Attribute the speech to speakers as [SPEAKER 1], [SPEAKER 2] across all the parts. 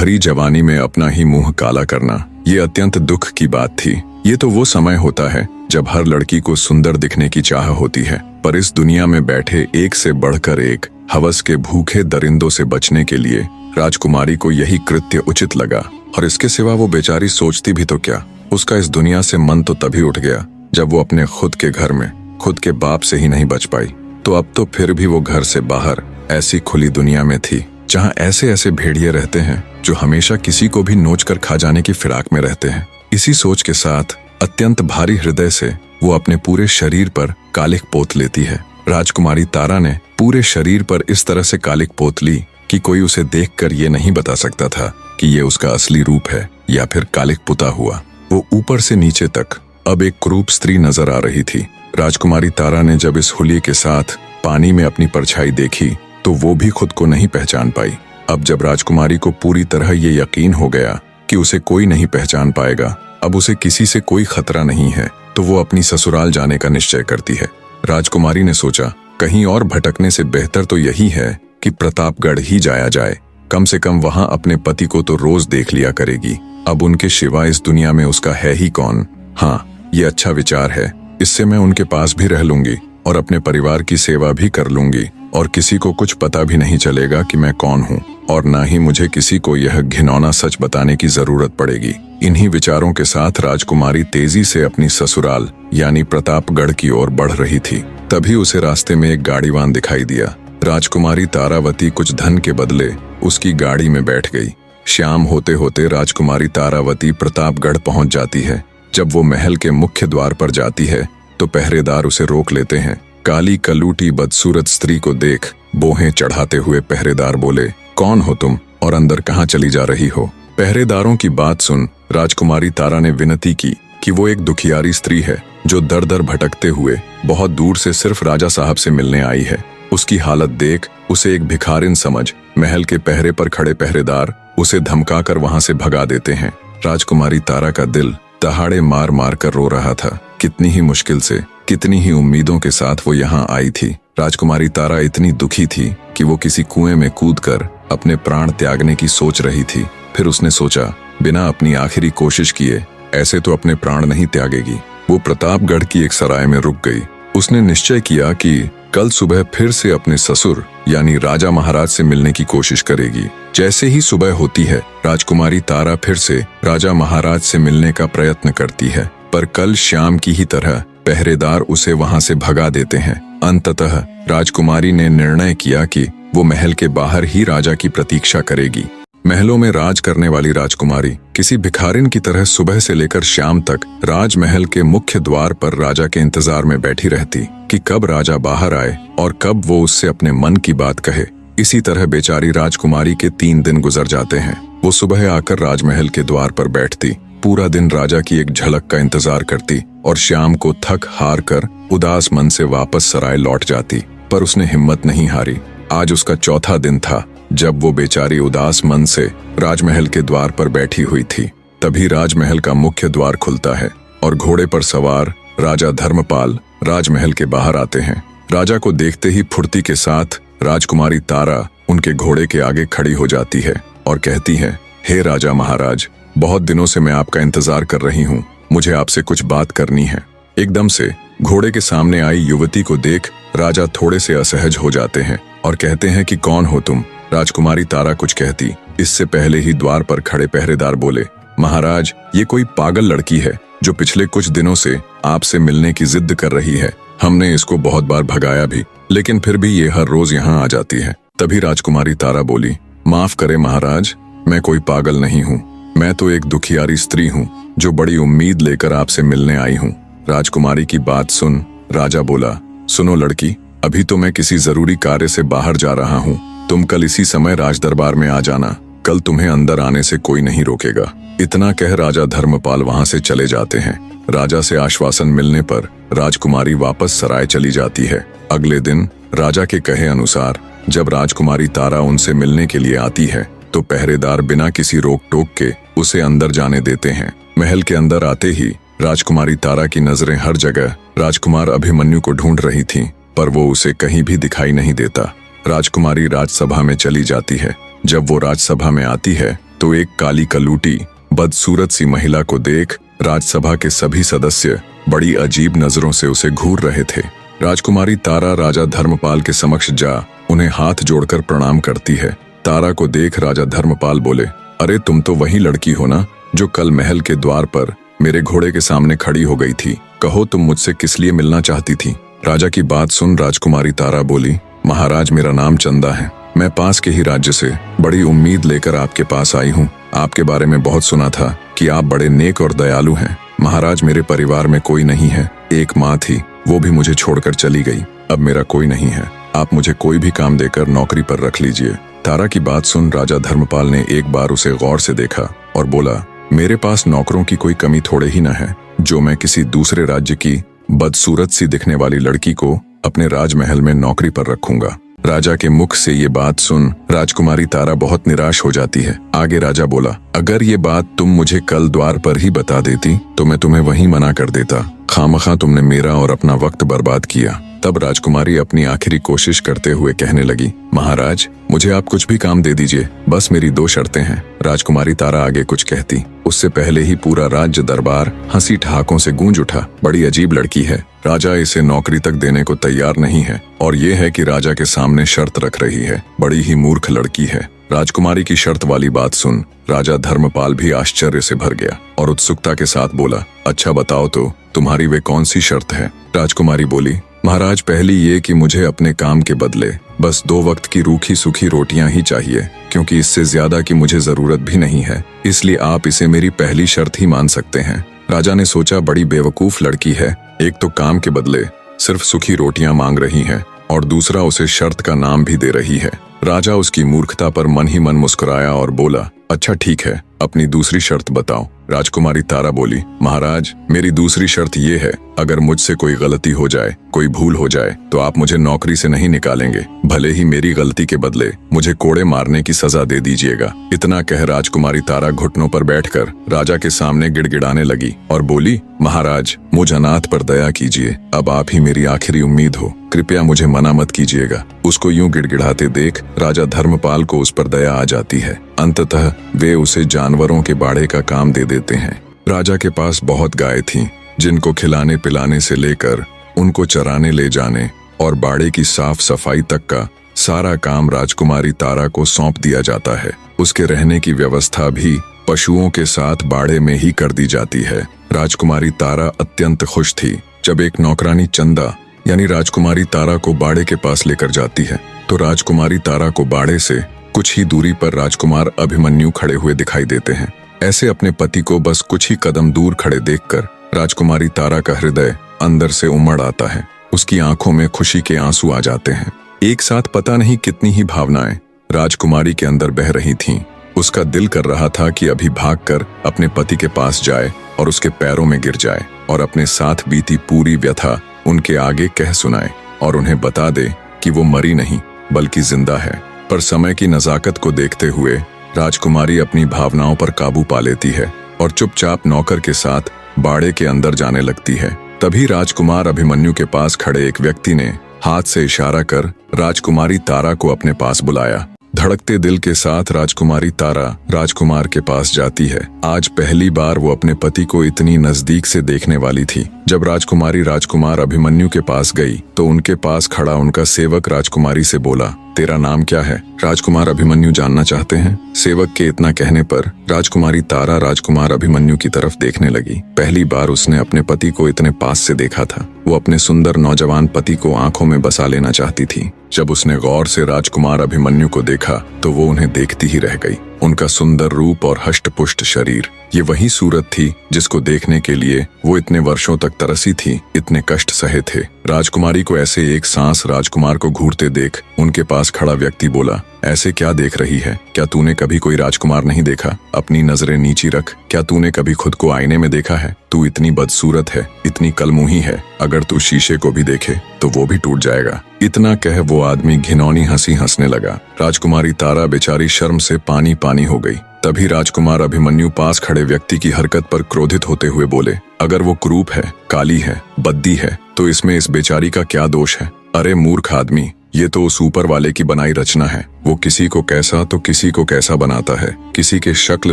[SPEAKER 1] भरी जवानी में अपना ही मुंह काला करना, ये अत्यंत दुख की बात थी। ये तो वो समय होता है जब हर लड़की को सुंदर दिखने की चाह होती है, पर इस दुनिया में बैठे एक से बढ़कर एक हवस के भूखे दरिंदों से बचने के लिए राजकुमारी को यही कृत्य उचित लगा। और इसके सिवा वो बेचारी सोचती भी तो क्या। उसका इस दुनिया से मन तो तभी उठ गया जब वो अपने खुद के घर में खुद के बाप से ही नहीं बच पाई, तो अब तो फिर भी वो घर से बाहर ऐसी खुली दुनिया में थी जहां ऐसे ऐसे भेड़िए रहते हैं जो हमेशा किसी को भी नोच कर खा जाने की फिराक में रहते हैं। इसी सोच के साथ अत्यंत भारी हृदय से वो अपने पूरे शरीर पर कालिख पोत लेती है। राजकुमारी तारा ने पूरे शरीर पर इस तरह से कालिख पोत ली कि कोई उसे देखकर ये नहीं बता सकता था कि ये उसका असली रूप है या फिर कालिख पुता हुआ। वो ऊपर से नीचे तक अब एक कुरूप स्त्री नजर आ रही थी। राजकुमारी तारा ने जब इस हुलिये के साथ पानी में अपनी परछाई देखी तो वो भी खुद को नहीं पहचान पाई। अब जब राजकुमारी को पूरी तरह ये यकीन हो गया कि उसे कोई नहीं पहचान पाएगा, अब उसे किसी से कोई खतरा नहीं है, तो वो अपनी ससुराल जाने का निश्चय करती है। राजकुमारी ने सोचा, कहीं और भटकने से बेहतर तो यही है कि प्रतापगढ़ ही जाया जाए। कम से कम वहां अपने पति को तो रोज देख लिया करेगी। अब उनके सिवा इस दुनिया में उसका है ही कौन। हाँ, ये अच्छा विचार है। इससे मैं उनके पास भी रह लूंगी और अपने परिवार की सेवा भी कर लूंगी और किसी को कुछ पता भी नहीं चलेगा कि मैं कौन हूँ, और ना ही मुझे किसी को यह घिनौना सच बताने की जरूरत पड़ेगी। इन्हीं विचारों के साथ राजकुमारी तेजी से अपनी ससुराल यानी प्रतापगढ़ की ओर बढ़ रही थी। तभी उसे रास्ते में एक गाड़ीवान दिखाई दिया। राजकुमारी तारावती कुछ धन के बदले उसकी गाड़ी में बैठ गई। शाम होते होते राजकुमारी तारावती प्रतापगढ़ पहुंच जाती है। जब वो महल के मुख्य द्वार पर जाती है तो पहरेदार उसे रोक लेते हैं। काली कलूटी बदसूरत स्त्री को देख बोहें चढ़ाते हुए पहरेदार बोले, कौन हो तुम और अंदर कहाँ चली जा रही हो? पहरेदारों की बात सुन राजकुमारी तारा ने विनती की कि वो एक दुखियारी स्त्री है जो दर दर भटकते हुए बहुत दूर से सिर्फ राजा साहब से मिलने आई है। उसकी हालत देख उसे एक भिखारिन समझ महल के पहरे पर खड़े पहरेदार उसे धमकाकर वहां से भगा देते हैं। राजकुमारी तारा का दिल दहाड़े मार मार कर रो रहा था। कितनी ही मुश्किल से, कितनी ही उम्मीदों के साथ वो यहाँ आई थी। राजकुमारी तारा इतनी दुखी थी कि वो किसी कुएं में कूदकर अपने प्राण त्यागने की सोच रही थी। फिर उसने सोचा, बिना अपनी आखिरी कोशिश किए ऐसे तो अपने प्राण नहीं त्यागेगी। वो प्रतापगढ़ की एक सराय में रुक गई। उसने निश्चय किया कि कल सुबह फिर से अपने ससुर यानी राजा महाराज से मिलने की कोशिश करेगी। जैसे ही सुबह होती है राजकुमारी तारा फिर से राजा महाराज से मिलने का प्रयत्न करती है, पर कल शाम की ही तरह पहरेदार उसे वहां से भगा देते हैं। अंततः राजकुमारी ने निर्णय किया कि वो महल के बाहर ही राजा की प्रतीक्षा करेगी। महलों में राज करने वाली राजकुमारी किसी भिखारिन की तरह सुबह से लेकर शाम तक राजमहल के मुख्य द्वार पर राजा के इंतजार में बैठी रहती कि कब राजा बाहर आए और कब वो उससे अपने मन की बात कहे। इसी तरह बेचारी राजकुमारी के 3 दिन गुजर जाते हैं। वो सुबह आकर राजमहल के द्वार पर बैठती, पूरा दिन राजा की एक झलक का इंतजार करती और शाम को थक हार कर उदास मन से वापस सराय लौट जाती। पर उसने हिम्मत नहीं हारी। आज उसका चौथा दिन था जब वो बेचारी उदास मन से राजमहल के द्वार पर बैठी हुई थी। तभी राजमहल का मुख्य द्वार खुलता है और घोड़े पर सवार राजा धर्मपाल राजमहल के बाहर आते हैं। राजा को देखते ही फुर्ती के साथ राजकुमारी तारा उनके घोड़े के आगे खड़ी हो जाती है और कहती है, हे राजा महाराज, बहुत दिनों से मैं आपका इंतजार कर रही हूँ। मुझे आपसे कुछ बात करनी है। एकदम से घोड़े के सामने आई युवती को देख राजा थोड़े से असहज हो जाते हैं और कहते हैं कि कौन हो तुम? राजकुमारी तारा कुछ कहती, इससे पहले ही द्वार पर खड़े पहरेदार बोले, महाराज, ये कोई पागल लड़की है जो पिछले कुछ दिनों से आपसे मिलने की जिद कर रही है। हमने इसको बहुत बार भगाया भी, लेकिन फिर भी ये हर रोज यहाँ आ जाती है। तभी राजकुमारी तारा बोली, माफ करे महाराज, मैं कोई पागल नहीं हूँ। मैं तो एक दुखियारी स्त्री हूँ जो बड़ी उम्मीद लेकर आपसे मिलने आई हूँ। राजकुमारी की बात सुन राजा बोला, सुनो लड़की, अभी तो मैं किसी जरूरी कार्य से बाहर जा रहा हूँ। तुम कल इसी समय राजदरबार में आ जाना। कल तुम्हें अंदर आने से कोई नहीं रोकेगा। इतना कह राजा धर्मपाल वहां से चले जाते हैं। राजा से आश्वासन मिलने पर राजकुमारी वापस सराय चली जाती है। अगले दिन राजा के कहे अनुसार जब राजकुमारी तारा उनसे मिलने के लिए आती है तो पहरेदार बिना किसी रोक टोक के उसे अंदर जाने देते हैं। महल के अंदर आते ही राजकुमारी तारा की नजरें हर जगह राजकुमार अभिमन्यु को ढूंढ रही थीं, पर वो उसे कहीं भी दिखाई नहीं देता। राजकुमारी राजसभा में चली जाती है। जब वो राजसभा में आती है तो एक काली कलूटी बदसूरत सी महिला को देख राज्यसभा के सभी सदस्य बड़ी अजीब नजरों से उसे घूर रहे थे। राजकुमारी तारा राजा धर्मपाल के समक्ष जा उन्हें हाथ जोड़कर प्रणाम करती है। तारा को देख राजा धर्मपाल बोले, अरे तुम तो वही लड़की हो ना जो कल महल के द्वार पर मेरे घोड़े के सामने खड़ी हो गई थी। कहो तुम मुझसे किस लिए मिलना चाहती थी? राजा की बात सुन राजकुमारी तारा बोली, महाराज मेरा नाम चंदा है। मैं पास के ही राज्य से बड़ी उम्मीद लेकर आपके पास आई हूँ। आपके बारे में बहुत सुना था कि आप बड़े नेक और दयालु हैं। महाराज मेरे परिवार में कोई नहीं है, एक माँ थी, वो भी मुझे छोड़कर चली गई। अब मेरा कोई नहीं है, आप मुझे कोई भी काम देकर नौकरी पर रख लीजिए। तारा की बात सुन राजा धर्मपाल ने एक बार उसे गौर से देखा और बोला, मेरे पास नौकरों की कोई कमी थोड़े ही न है जो मैं किसी दूसरे राज्य की बदसूरत सी दिखने वाली लड़की को अपने राजमहल में नौकरी पर रखूंगा। राजा के मुख से ये बात सुन राजकुमारी तारा बहुत निराश हो जाती है। आगे राजा बोला, अगर ये बात तुम मुझे कल द्वार पर ही बता देती तो मैं तुम्हें वहीं मना कर देता। खामखा तुमने मेरा और अपना वक्त बर्बाद किया। तब राजकुमारी अपनी आखिरी कोशिश करते हुए कहने लगी, महाराज मुझे आप कुछ भी काम दे दीजिए, बस मेरी 2 शर्तें हैं। राजकुमारी तारा आगे कुछ कहती, उससे पहले ही पूरा राज्य दरबार हंसी ठहाकों से गूंज उठा। बड़ी अजीब लड़की है, राजा इसे नौकरी तक देने को तैयार नहीं है और ये है कि राजा के सामने शर्त रख रही है। बड़ी ही मूर्ख लड़की है। राजकुमारी की शर्त वाली बात सुन राजा धर्मपाल भी आश्चर्य से भर गया और उत्सुकता के साथ बोला, अच्छा बताओ तो तुम्हारी वे कौन सी शर्त है? राजकुमारी बोली, महाराज पहली ये कि मुझे अपने काम के बदले बस 2 वक्त की रूखी सूखी रोटियां ही चाहिए, क्योंकि इससे ज्यादा की मुझे जरूरत भी नहीं है, इसलिए आप इसे मेरी पहली शर्त ही मान सकते हैं। राजा ने सोचा, बड़ी बेवकूफ लड़की है, एक तो काम के बदले सिर्फ सूखी रोटियां मांग रही है और दूसरा उसे शर्त का नाम भी दे रही है। राजा उसकी मूर्खता पर मन ही मन मुस्कुराया और बोला, अच्छा ठीक है, अपनी दूसरी शर्त बताओ। राजकुमारी तारा बोली, महाराज मेरी दूसरी शर्त ये है, अगर मुझसे कोई गलती हो जाए, कोई भूल हो जाए तो आप मुझे नौकरी से नहीं निकालेंगे, भले ही मेरी गलती के बदले मुझे कोड़े मारने की सजा दे दीजिएगा। इतना कह राजकुमारी तारा घुटनों पर बैठकर राजा के सामने गिड़गिड़ाने लगी और बोली, महाराज मुझ अनाथ पर दया कीजिए, अब आप ही मेरी आखिरी उम्मीद हो, कृपया मुझे मना मत कीजिएगा। उसको यूं गिड़गिड़ाते देख राजा धर्मपाल को उस पर दया आ जाती है। अंततः वे उसे जानवरों के बाड़े का काम दे देते हैं। राजा के पास बहुत गाय थीं, जिनको खिलाने पिलाने से लेकर उनको चराने ले जाने और बाड़े की साफ सफाई तक का सारा काम राजकुमारी तारा को सौंप दिया जाता है। उसके रहने की व्यवस्था भी पशुओं के साथ बाड़े में ही कर दी जाती है। राजकुमारी तारा अत्यंत खुश थी। जब एक नौकरानी चंदा यानी राजकुमारी तारा को बाड़े के पास लेकर जाती है तो राजकुमारी तारा को बाड़े से कुछ ही दूरी पर राजकुमार अभिमन्यु खड़े हुए दिखाई देते हैं। ऐसे अपने पति को बस कुछ ही कदम दूर खड़े देखकर राजकुमारी तारा का हृदय अंदर से उमड़ आता है। उसकी आंखों में खुशी के आंसू आ जाते हैं। एक साथ पता नहीं कितनी ही भावनाएं राजकुमारी के अंदर बह रही थीं। उसका दिल कर रहा था कि अभी भागकर अपने पति के पास जाए और उसके पैरों में गिर जाए और अपने साथ बीती पूरी व्यथा उनके आगे कह सुनाए और उन्हें बता दे कि वो मरी नहीं बल्कि जिंदा है। पर समय की नजाकत को देखते हुए राजकुमारी अपनी भावनाओं पर काबू पा लेती है और चुपचाप नौकर के साथ बाड़े के अंदर जाने लगती है। तभी राजकुमार अभिमन्यु के पास खड़े एक व्यक्ति ने हाथ से इशारा कर राजकुमारी तारा को अपने पास बुलाया। धड़कते दिल के साथ राजकुमारी तारा राजकुमार के पास जाती है। आज पहली बार वो अपने पति को इतनी नजदीक से देखने वाली थी। जब राजकुमारी राजकुमार अभिमन्यु के पास गई तो उनके पास खड़ा उनका सेवक राजकुमारी से बोला, तेरा नाम क्या है? राजकुमार अभिमन्यु जानना चाहते हैं। सेवक के इतना कहने पर राजकुमारी तारा राजकुमार अभिमन्यु की तरफ देखने लगी। पहली बार उसने अपने पति को इतने पास से देखा था। वो अपने सुंदर नौजवान पति को आंखों में बसा लेना चाहती थी। जब उसने गौर से राजकुमार अभिमन्यु को देखा तो वो उन्हें देखती ही रह गई। उनका सुंदर रूप और हष्टपुष्ट शरीर, ये वही सूरत थी जिसको देखने के लिए वो इतने वर्षों तक तरसी थी, इतने कष्ट सहे थे। राजकुमारी को ऐसे एक सांस राजकुमार को घूरते देख उनके पास खड़ा व्यक्ति बोला, ऐसे क्या देख रही है? क्या तूने कभी कोई राजकुमार नहीं देखा? अपनी नजरें नीची रख। क्या तूने कभी खुद को आईने में देखा है? तू इतनी बदसूरत है, इतनी कलमुही है, अगर तू शीशे को भी देखे तो वो भी टूट जाएगा। इतना कह वो आदमी घिनौनी हंसी हंसने लगा। राजकुमारी तारा बेचारी शर्म से पानी पानी हो गई। तभी राजकुमार अभिमन्यु पास खड़े व्यक्ति की हरकत पर क्रोधित होते हुए बोले, अगर वो क्रूप है, काली है, बद्दी है तो इसमें इस बेचारी का क्या दोष है? अरे मूर्ख आदमी, ये तो उस ऊपर वाले की बनाई रचना है। वो किसी को कैसा तो किसी को कैसा बनाता है। किसी के शक्ल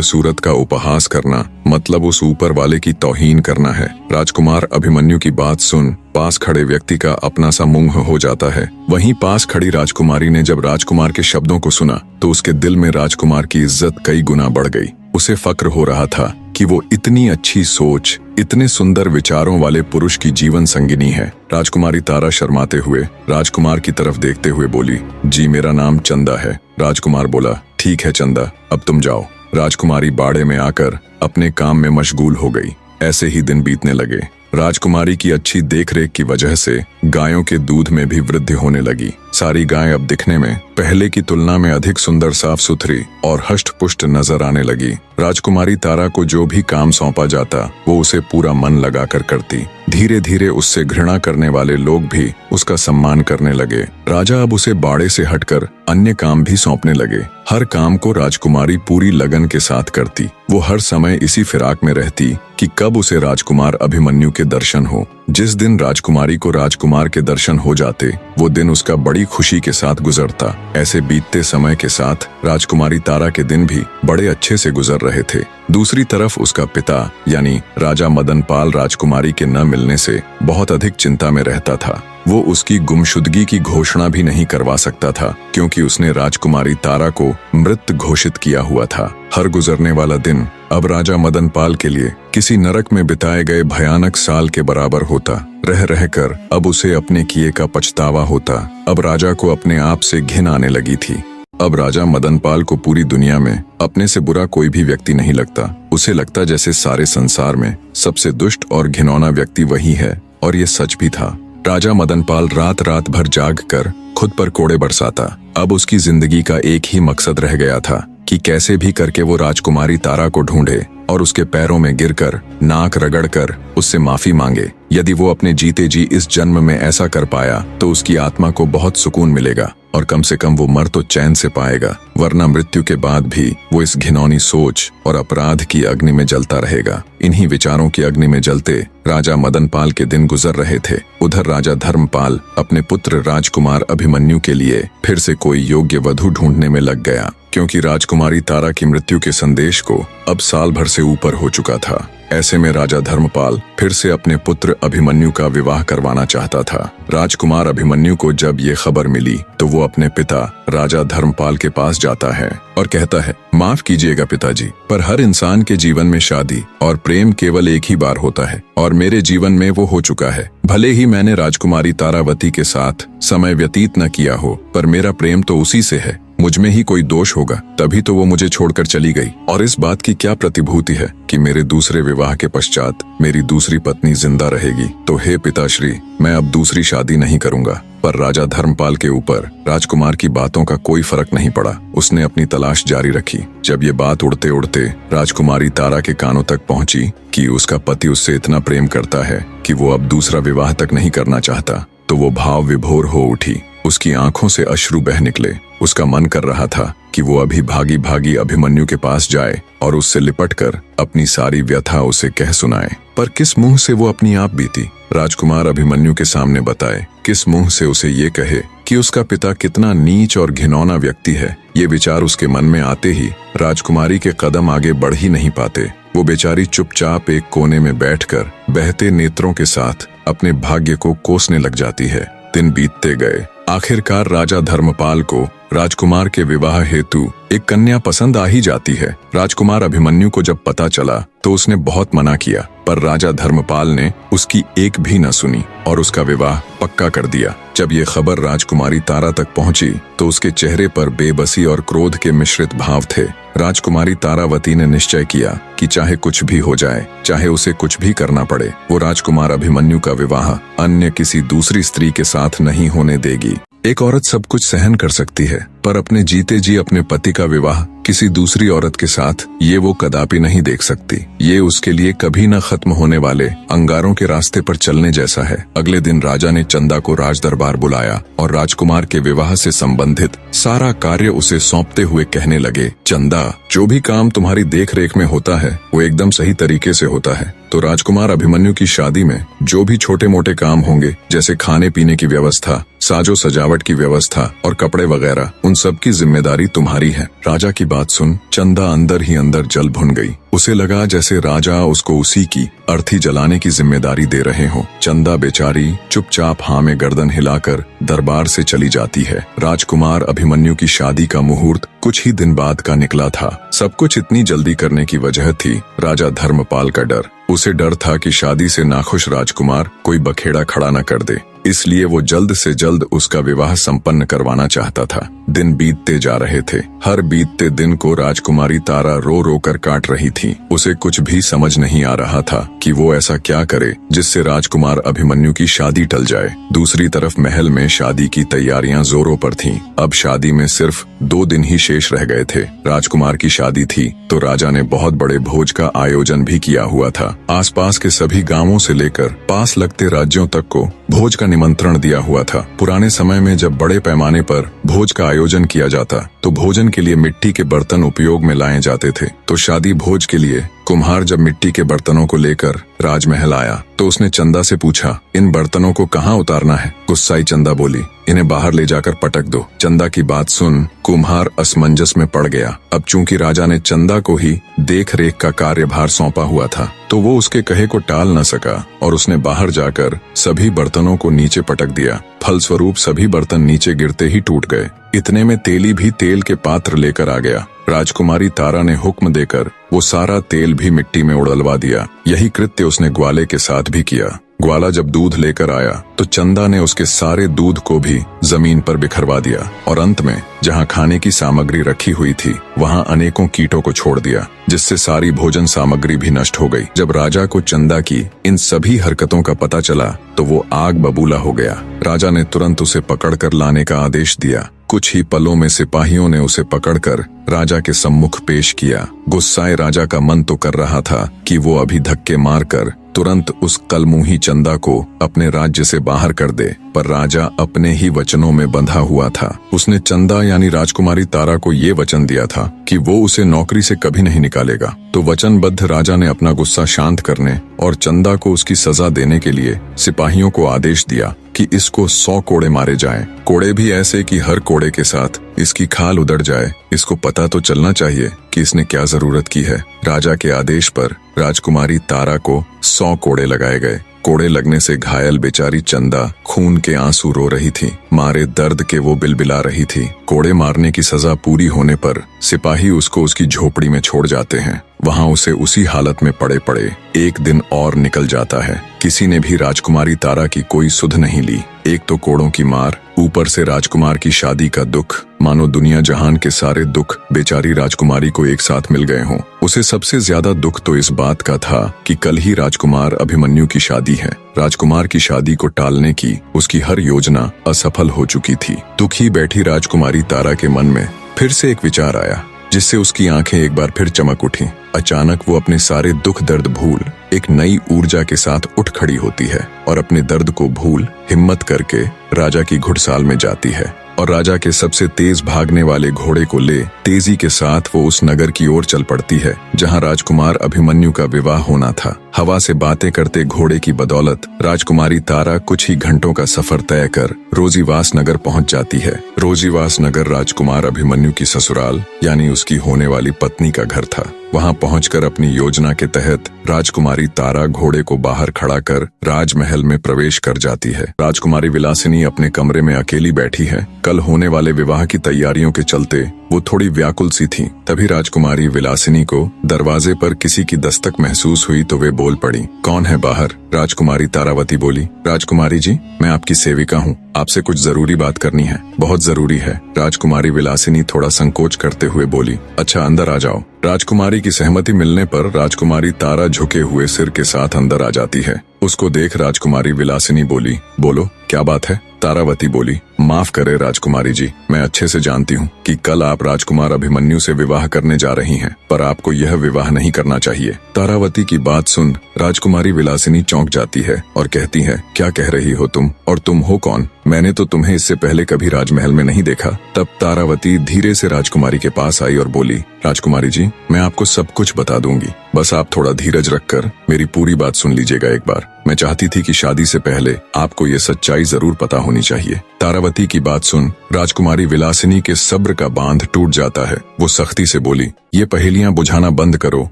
[SPEAKER 1] सूरत का उपहास करना मतलब उस ऊपर वाले की तौहीन करना है। राजकुमार अभिमन्यु की बात सुन पास खड़े व्यक्ति का अपना सा मुंह हो जाता है। वहीं पास खड़ी राजकुमारी ने जब राजकुमार के शब्दों को सुना तो उसके दिल में राजकुमार की इज्जत कई गुना बढ़ गई। उसे फक्र हो रहा था कि वो इतनी अच्छी सोच, इतने सुंदर विचारों वाले पुरुष की जीवन संगिनी है। राजकुमारी तारा शर्माते हुए राजकुमार की तरफ देखते हुए बोली, जी मेरा नाम चंदा है। राजकुमार बोला, ठीक है चंदा, अब तुम जाओ। राजकुमारी बाड़े में आकर अपने काम में मशगूल हो गई। ऐसे ही दिन बीतने लगे। राजकुमारी की अच्छी देखरेख की वजह से गायों के दूध में भी वृद्धि होने लगी। सारी गायें अब दिखने में पहले की तुलना में अधिक सुंदर, साफ सुथरी और हष्ट-पुष्ट नजर आने लगी। राजकुमारी तारा को जो भी काम सौंपा जाता वो उसे पूरा मन लगाकर करती। धीरे धीरे उससे घृणा करने वाले लोग भी उसका सम्मान करने लगे। राजा अब उसे बाड़े से हटकर अन्य काम भी सौंपने लगे। हर काम को राजकुमारी पूरी लगन के साथ करती। वो हर समय इसी फिराक में रहती कि कब उसे राजकुमार अभिमन्यु के दर्शन हो। जिस दिन राजकुमारी को राजकुमार के दर्शन हो जाते वो दिन उसका बड़ी खुशी के साथ गुजरता। ऐसे बीतते समय के साथ राजकुमारी तारा के दिन भी बड़े अच्छे से गुजर रहे थे। दूसरी तरफ उसका पिता यानी राजा मदनपाल राजकुमारी के न मिलने से बहुत अधिक चिंता में रहता था। वो उसकी गुमशुदगी की घोषणा भी नहीं करवा सकता था क्योंकि उसने राजकुमारी तारा को मृत घोषित किया हुआ था। हर गुजरने वाला दिन अब राजा मदनपाल के लिए किसी नरक में बिताए गए भयानक साल के बराबर होता। रह रहकर अब उसे अपने किए का पछतावा होता। अब राजा को अपने आप से घिन आने लगी थी। अब राजा मदनपाल को पूरी दुनिया में अपने से बुरा कोई भी व्यक्ति नहीं लगता। उसे लगता जैसे सारे संसार में सबसे दुष्ट और घिनौना व्यक्ति वही है। और ये सच भी था। राजा मदनपाल रात रात भर जाग कर खुद पर कोड़े बरसाता। अब उसकी जिंदगी का एक ही मकसद रह गया था कि कैसे भी करके वो राजकुमारी तारा को ढूंढे और उसके पैरों में गिरकर नाक रगड़कर उससे माफी मांगे। यदि वो अपने जीते जी इस जन्म में ऐसा कर पाया तो उसकी आत्मा को बहुत सुकून मिलेगा और कम से कम वो मर तो चैन से पाएगा, वरना मृत्यु के बाद भी वो इस घिनौनी सोच और अपराध की अग्नि में जलता रहेगा। इन्हीं विचारों की अग्नि में जलते राजा मदनपाल के दिन गुजर रहे थे। उधर राजा धर्मपाल अपने पुत्र राजकुमार अभिमन्यु के लिए फिर से कोई योग्य वधू ढूंढने में लग गया क्योंकि राजकुमारी तारा की मृत्यु के संदेश को अब साल भर से ऊपर हो चुका था। ऐसे में राजा धर्मपाल फिर से अपने पुत्र अभिमन्यु का विवाह करवाना चाहता था। राजकुमार अभिमन्यु को जब ये खबर मिली तो वो अपने पिता राजा धर्मपाल के पास जाता है और कहता है, माफ कीजिएगा पिताजी, पर हर इंसान के जीवन में शादी और प्रेम केवल एक ही बार होता है और मेरे जीवन में वो हो चुका है। भले ही मैंने राजकुमारी तारावती के साथ समय व्यतीत न किया हो, पर मेरा प्रेम तो उसी से है। मुझ में ही कोई दोष होगा तभी तो वो मुझे छोड़कर चली गई। और इस बात की क्या प्रतिभूति है कि मेरे दूसरे विवाह के पश्चात मेरी दूसरी पत्नी जिंदा रहेगी। तो हे पिताश्री, मैं अब दूसरी शादी नहीं करूंगा। पर राजा धर्मपाल के ऊपर राजकुमार की बातों का कोई फर्क नहीं पड़ा। उसने अपनी तलाश जारी रखी। जब ये बात उड़ते उड़ते राजकुमारी तारा के कानों तक पहुंची कि उसका पति उससे इतना प्रेम करता है कि वो अब दूसरा विवाह तक नहीं करना चाहता, तो वो भाव विभोर हो उठी। उसकी आंखों से अश्रु बह निकले। उसका मन कर रहा था कि वो अभी भागी भागी अभिमन्यु के पास जाए और उससे लिपटकर अपनी सारी व्यथा उसे कह सुनाए। पर किस मुंह से वो अपनी आप बीती राजकुमार अभिमन्यु के सामने बताए? किस मुंह से उसे ये कहे कि उसका पिता कितना नीच और घिनौना व्यक्ति है? ये विचार उसके मन में आते ही राजकुमारी के कदम आगे बढ़ ही नहीं पाते। वो बेचारी चुपचाप एक कोने में बैठकर बहते नेत्रों के साथ अपने भाग्य को कोसने लग जाती है। दिन बीतते गए। आखिरकार राजा धर्मपाल को राजकुमार के विवाह हेतु एक कन्या पसंद आ ही जाती है। राजकुमार अभिमन्यु को जब पता चला तो उसने बहुत मना किया, पर राजा धर्मपाल ने उसकी एक भी न सुनी और उसका विवाह पक्का कर दिया। जब ये खबर राजकुमारी तारा तक पहुंची तो उसके चेहरे पर बेबसी और क्रोध के मिश्रित भाव थे। राजकुमारी तारावती ने निश्चय किया कि चाहे कुछ भी हो जाए, चाहे उसे कुछ भी करना पड़े, वो राजकुमार अभिमन्यु का विवाह अन्य किसी दूसरी स्त्री के साथ नहीं होने देगी। एक औरत सब कुछ सहन कर सकती है, पर अपने जीते जी अपने पति का विवाह किसी दूसरी औरत के साथ ये वो कदापि नहीं देख सकती। ये उसके लिए कभी न खत्म होने वाले अंगारों के रास्ते पर चलने जैसा है। अगले दिन राजा ने चंदा को राज दरबार बुलाया और राजकुमार के विवाह से संबंधित सारा कार्य उसे सौंपते हुए कहने लगे, चंदा, जो भी काम तुम्हारी देख रेख में होता है वो एकदम सही तरीके से होता है। तो राजकुमार अभिमन्यु की शादी में जो भी छोटे मोटे काम होंगे, जैसे खाने पीने की व्यवस्था, साजो सजावट की व्यवस्था और कपड़े वगैरह, उन सब की जिम्मेदारी तुम्हारी है। राजा की बात सुन चंदा अंदर ही अंदर जल भुन गई। उसे लगा जैसे राजा उसको उसी की अर्थी जलाने की जिम्मेदारी दे रहे हो। चंदा बेचारी चुपचाप हाँ में गर्दन हिलाकर दरबार से चली जाती है। राजकुमार अभिमन्यु की शादी का मुहूर्त कुछ ही दिन बाद का निकला था। सब कुछ इतनी जल्दी करने की वजह थी राजा धर्मपाल का डर। उसे डर था कि शादी से नाखुश राजकुमार कोई बखेड़ा खड़ा न कर दे, इसलिए वो जल्द से जल्द उसका विवाह संपन्न करवाना चाहता था। दिन बीतते जा रहे थे। हर बीतते दिन को राजकुमारी तारा रो रो कर काट रही थी। उसे कुछ भी समझ नहीं आ रहा था कि वो ऐसा क्या करे जिससे राजकुमार अभिमन्यु की शादी टल जाए। दूसरी तरफ महल में शादी की तैयारियां जोरों पर थीं। अब शादी में सिर्फ 2 दिन ही शेष रह गए थे। राजकुमार की शादी थी तो राजा ने बहुत बड़े भोज का आयोजन भी किया हुआ था। आसपास के सभी गांवों से लेकर पास लगते राज्यों तक को भोज का निमंत्रण दिया हुआ था। पुराने समय में जब बड़े पैमाने पर भोज का आयोजन किया जाता तो भोजन के लिए मिट्टी के बर्तन उपयोग में लाए जाते थे। तो शादी भोज के लिए कुम्हार जब मिट्टी के बर्तनों को लेकर राजमहल आया तो उसने चंदा से पूछा, इन बर्तनों को कहाँ उतारना है? गुस्साई चंदा बोली, इन्हें बाहर ले जाकर पटक दो। चंदा की बात सुन कुम्हार असमंजस में पड़ गया। अब चूंकि राजा ने चंदा को ही देख रेख का कार्यभार सौंपा हुआ था तो वो उसके कहे को टाल न सका और उसने बाहर जाकर सभी बर्तनों को नीचे पटक दिया। फलस्वरूप सभी बर्तन नीचे गिरते ही टूट गए। इतने में तेली भी तेल के पात्र लेकर आ गया। राजकुमारी तारा ने हुक्म देकर वो सारा तेल भी मिट्टी में उड़लवा दिया। यही कृत्य उसने ग्वाले के साथ भी किया। ग्वाला जब दूध लेकर आया तो चंदा ने उसके सारे दूध को भी जमीन पर बिखरवा दिया और अंत में जहां खाने की सामग्री रखी हुई थी वहां अनेकों कीटों को छोड़ दिया, जिससे सारी भोजन सामग्री भी नष्ट हो गई। जब राजा को चंदा की इन सभी हरकतों का पता चला तो वो आग बबूला हो गया। राजा ने तुरंत उसे पकड़कर लाने का आदेश दिया। कुछ ही पलों में सिपाहियों ने उसे पकड़कर राजा के सम्मुख पेश किया। गुस्साए राजा का मन तो कर रहा था कि वो अभी धक्के मारकर तुरंत उस कलमुही चंदा को अपने राज्य से बाहर कर दे, पर राजा अपने ही वचनों में बंधा हुआ था। उसने चंदा यानी राजकुमारी तारा को ये वचन दिया था कि वो उसे नौकरी से कभी नहीं निकालेगा। तो वचनबद्ध राजा ने अपना गुस्सा शांत करने और चंदा को उसकी सजा देने के लिए सिपाहियों को आदेश दिया कि इसको 100 कोड़े मारे जाएं। कोड़े भी ऐसे कि हर कोड़े के साथ इसकी खाल उधड़ जाए। इसको पता तो चलना चाहिए कि इसने क्या जरूरत की है। राजा के आदेश पर राजकुमारी तारा को 100 कोड़े लगाए गए। कोड़े लगने से घायल बेचारी चंदा खून के आंसू रो रही थी। मारे दर्द के वो बिलबिला रही थी। कोड़े मारने की सजा पूरी होने पर सिपाही उसको उसकी झोपड़ी में छोड़ जाते हैं। वहां उसे उसी हालत में पड़े पड़े 1 दिन और निकल जाता है। किसी ने भी राजकुमारी तारा की कोई सुध नहीं ली। एक तो कोड़ों की मार, ऊपर से राजकुमार की शादी का दुख, मानो दुनिया जहान के सारे दुख बेचारी राजकुमारी को एक साथ मिल गए हों। उसे सबसे ज्यादा दुख तो इस बात का था कि कल ही राजकुमार अभिमन्यु की शादी है। राजकुमार की शादी को टालने की उसकी हर योजना असफल हो चुकी थी। दुखी बैठी राजकुमारी तारा के मन में फिर से एक विचार आया, जिससे उसकी आंखें एक बार फिर चमक उठी। अचानक वो अपने सारे दुख दर्द भूल एक नई ऊर्जा के साथ उठ खड़ी होती है और अपने दर्द को भूल हिम्मत करके राजा की घुड़साल में जाती है और राजा के सबसे तेज भागने वाले घोड़े को ले तेजी के साथ वो उस नगर की ओर चल पड़ती है जहां राजकुमार अभिमन्यु का विवाह होना था। हवा से बातें करते घोड़े की बदौलत राजकुमारी तारा कुछ ही घंटों का सफर तय कर रोजीवास नगर पहुंच जाती है। रोजीवास नगर राजकुमार अभिमन्यु की ससुराल यानी उसकी होने वाली पत्नी का घर था। वहां पहुंचकर अपनी योजना के तहत राजकुमारी तारा घोड़े को बाहर खड़ा कर राजमहल में प्रवेश कर जाती है। राजकुमारी विलासिनी अपने कमरे में अकेली बैठी है। कल होने वाले विवाह की तैयारियों के चलते वो थोड़ी व्याकुल सी थी। तभी राजकुमारी विलासिनी को दरवाजे पर किसी की दस्तक महसूस हुई तो वे बोल पड़ी, कौन है बाहर? राजकुमारी तारावती बोली, राजकुमारी जी, मैं आपकी सेविका हूँ, आपसे कुछ जरूरी बात करनी है, बहुत जरूरी है। राजकुमारी विलासिनी थोड़ा संकोच करते हुए बोली, अच्छा अंदर आ जाओ। राजकुमारी की सहमति मिलने पर राजकुमारी तारा झुके हुए सिर के साथ अंदर आ जाती है। उसको देख राजकुमारी विलासिनी बोली, बोलो क्या बात है? तारावती बोली, माफ करे राजकुमारी जी, मैं अच्छे से जानती हूँ कि कल आप राजकुमार अभिमन्यु से विवाह करने जा रही हैं, पर आपको यह विवाह नहीं करना चाहिए। तारावती की बात सुन राजकुमारी विलासिनी चौंक जाती है और कहती है, क्या कह रही हो तुम, और तुम हो कौन? मैंने तो तुम्हें इससे पहले कभी राजमहल में नहीं देखा। तब तारावती धीरे से राजकुमारी के पास आई और बोली, राजकुमारी जी, मैं आपको सब कुछ बता दूंगी, बस आप थोड़ा धीरज रखकर मेरी पूरी बात सुन लीजिएगा एक बार। मैं चाहती थी कि शादी से पहले आपको ये सच्चाई जरूर पता होनी चाहिए। तारावती की बात सुन राजकुमारी विलासिनी के सब्र का बांध टूट जाता है। वो सख्ती से बोली, ये पहेलियां बुझाना बंद करो